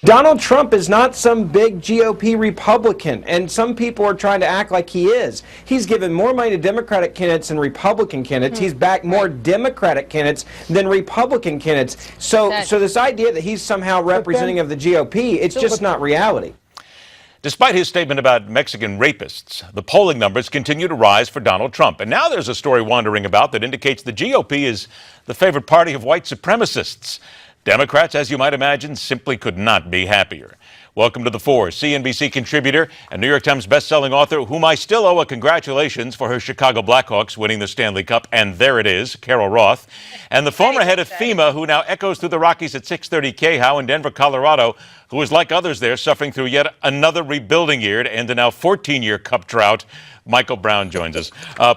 Donald Trump is not some big GOP Republican, and some people are trying to act like he is. He's given more money to Democratic candidates than Republican candidates. He's backed more Democratic candidates than Republican candidates. So this idea that he's somehow representative of the GOP, it's just not reality. Despite his statement about Mexican rapists, the polling numbers continue to rise for Donald Trump. And now there's a story wandering about that indicates the GOP is the favorite party of white supremacists. Democrats, as you might imagine, simply could not be happier. Welcome to The Four, CNBC contributor and New York Times bestselling author, whom I still owe a congratulations for her Chicago Blackhawks winning the Stanley Cup. And there it is, Carol Roth. And the former head of FEMA, who now echoes through the Rockies at 630 KHOW in Denver, Colorado, who is like others there suffering through yet another rebuilding year to end a now 14-year cup drought. Michael Brown joins us.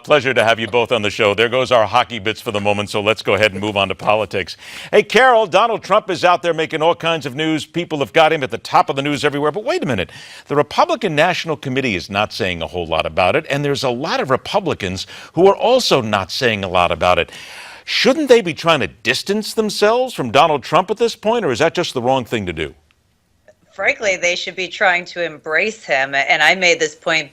Pleasure to have you both on the show. There goes our hockey bits for the moment, so let's go ahead and move on to politics. Hey, Carol, Donald Trump is out there making all kinds of news. People have got him at the top of the news everywhere. But wait a minute. The Republican National Committee is not saying a whole lot about it, and there's a lot of Republicans who are also not saying a lot about it. Shouldn't they be trying to distance themselves from Donald Trump at this point, or is that just the wrong thing to do? Frankly, they should be trying to embrace him. And I made this point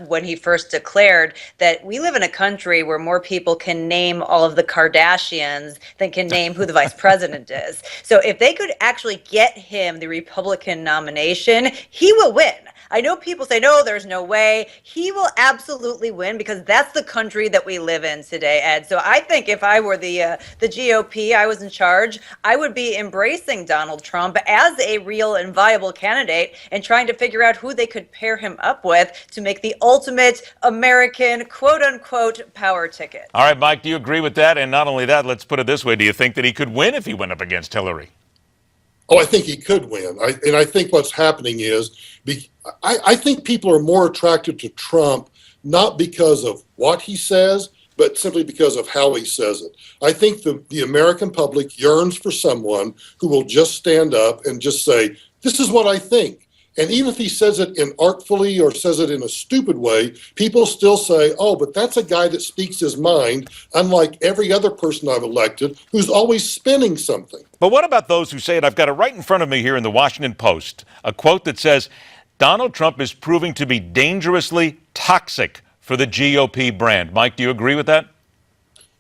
when he first declared that we live in a country where more people can name all of the Kardashians than can name who the vice president is. So if they could actually get him the Republican nomination, he will win. I know people say, no, there's no way. He will absolutely win because that's the country that we live in today, Ed. So I think if I were the GOP, I was in charge, I would be embracing Donald Trump as a real and viable candidate and trying to figure out who they could pair him up with to make the ultimate American, quote-unquote, power ticket. All right, Mike, do you agree with that? And not only that, let's put it this way. Do you think that he could win if he went up against Hillary? Oh, I think he could win. I think what's happening is, I think people are more attracted to Trump not because of what he says, but simply because of how he says it. I think the American public yearns for someone who will just stand up and just say, this is what I think. And even if he says it inartfully or says it in a stupid way, people still say, oh, but that's a guy that speaks his mind, unlike every other person I've elected who's always spinning something. But what about those who say it? I've got it right in front of me here in the Washington Post, a quote that says, Donald Trump is proving to be dangerously toxic for the GOP brand. Mike, do you agree with that?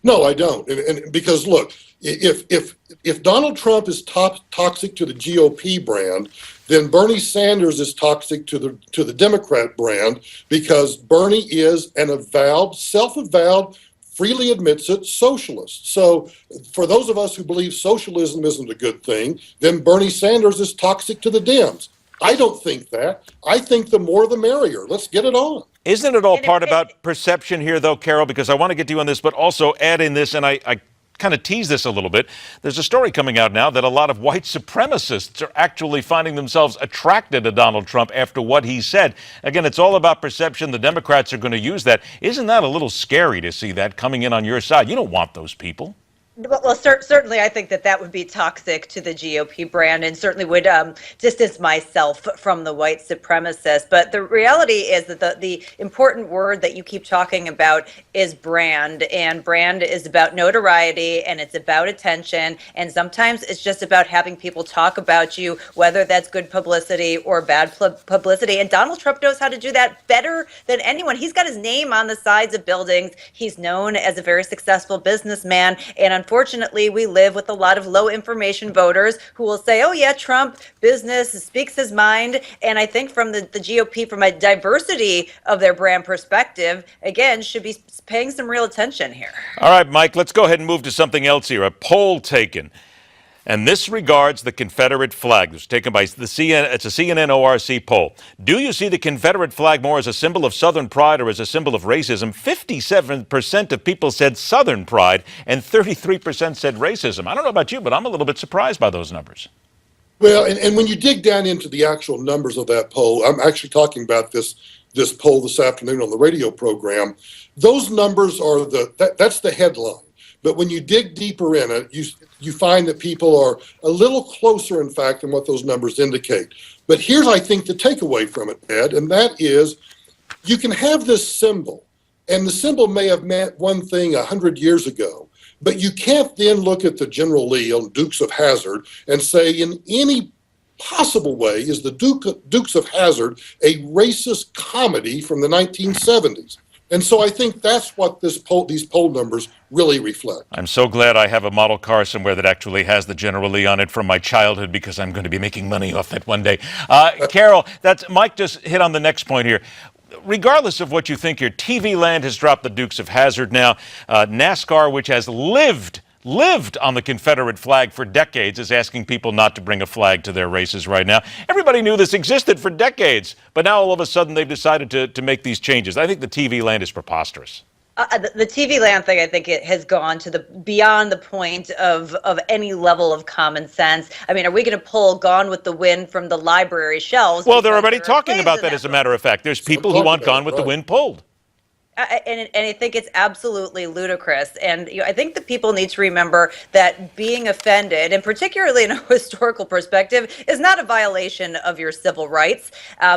No, I don't. And because, look, if Donald Trump is toxic to the GOP brand, then Bernie Sanders is toxic to the Democrat brand, because Bernie is an avowed, self-avowed, freely admits it, socialist. So for those of us who believe socialism isn't a good thing, then Bernie Sanders is toxic to the Dems. I don't think that. I think the more the merrier. Let's get it on. Isn't it all part about perception here, though, Carol? Because I want to get to you on this, but also add in this, and I kind of tease this a little bit. There's a story coming out now that a lot of white supremacists are actually finding themselves attracted to Donald Trump after what he said. Again, it's all about perception. The Democrats are going to use that. Isn't that a little scary to see that coming in on your side? You don't want those people. Well, certainly I think that would be toxic to the GOP brand, and certainly would distance myself from the white supremacists. But the reality is that the important word that you keep talking about is brand, and brand is about notoriety, and it's about attention, and sometimes it's just about having people talk about you, whether that's good publicity or bad publicity. And Donald Trump knows how to do that better than anyone. He's got his name on the sides of buildings. He's known as a very successful businessman, and unfortunately, we live with a lot of low information voters who will say, oh, yeah, Trump, business, speaks his mind. And I think from the GOP, from a diversity of their brand perspective, again, should be paying some real attention here. All right, Mike, let's go ahead and move to something else here. A poll taken. And this regards the Confederate flag. It was taken by the CNN. It's a CNN ORC poll. Do you see the Confederate flag more as a symbol of Southern pride or as a symbol of racism? 57% of people said Southern pride and 33% said racism. I don't know about you, but I'm a little bit surprised by those numbers. Well, and when you dig down into the actual numbers of that poll, I'm actually talking about this poll this afternoon on the radio program. Those numbers are that's the headline. But when you dig deeper in it, you find that people are a little closer, in fact, than what those numbers indicate. But here's, I think, the takeaway from it, Ed, and that is you can have this symbol, and the symbol may have meant one thing 100 years ago, but you can't then look at the General Lee on Dukes of Hazzard and say in any possible way is the Dukes of Hazzard a racist comedy from the 1970s? And so I think that's what these poll numbers really reflect. I'm so glad I have a model car somewhere that actually has the General Lee on it from my childhood, because I'm going to be making money off that one day. Carol, Mike just hit on the next point here. Regardless of what you think here, TV Land has dropped the Dukes of Hazzard now. NASCAR, which has lived on the Confederate flag for decades, is asking people not to bring a flag to their races right now. Everybody knew this existed for decades, but now all of a sudden they've decided to make these changes. I think the TV Land is preposterous. The TV Land thing, I think it has gone to beyond the point of any level of common sense. I mean, are we going to pull Gone with the Wind from the library shelves? Well, they're already talking about that, as a matter of fact. There's people who want Gone with the Wind pulled. And I think it's absolutely ludicrous. And I think the people need to remember that being offended, and particularly in a historical perspective, is not a violation of your civil rights.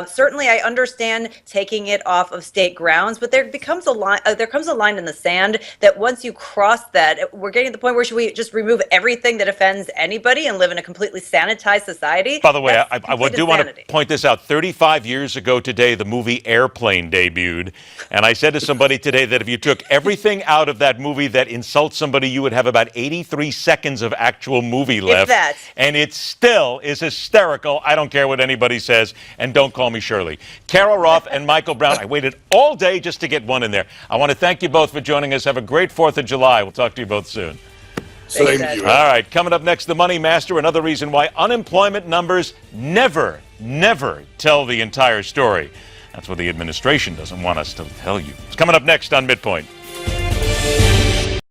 Certainly, I understand taking it off of state grounds, but there comes a line in the sand that once you cross that, we're getting to the point where should we just remove everything that offends anybody and live in a completely sanitized society? By the way, I do want to point this out. 35 years ago today, the movie Airplane debuted, and I said to somebody today that if you took everything out of that movie that insults somebody, you would have about 83 seconds of actual movie left. And it still is hysterical. I don't care what anybody says, and don't call me Shirley. Carol Roth and Michael Brown, I waited all day just to get one in there. I want to thank you both for joining us. Have a great 4th of July. We'll talk to you both soon. Same to you. All right, coming up next, the Money Master, another reason why unemployment numbers never tell the entire story. That's what the administration doesn't want us to tell you. It's coming up next on MidPoint.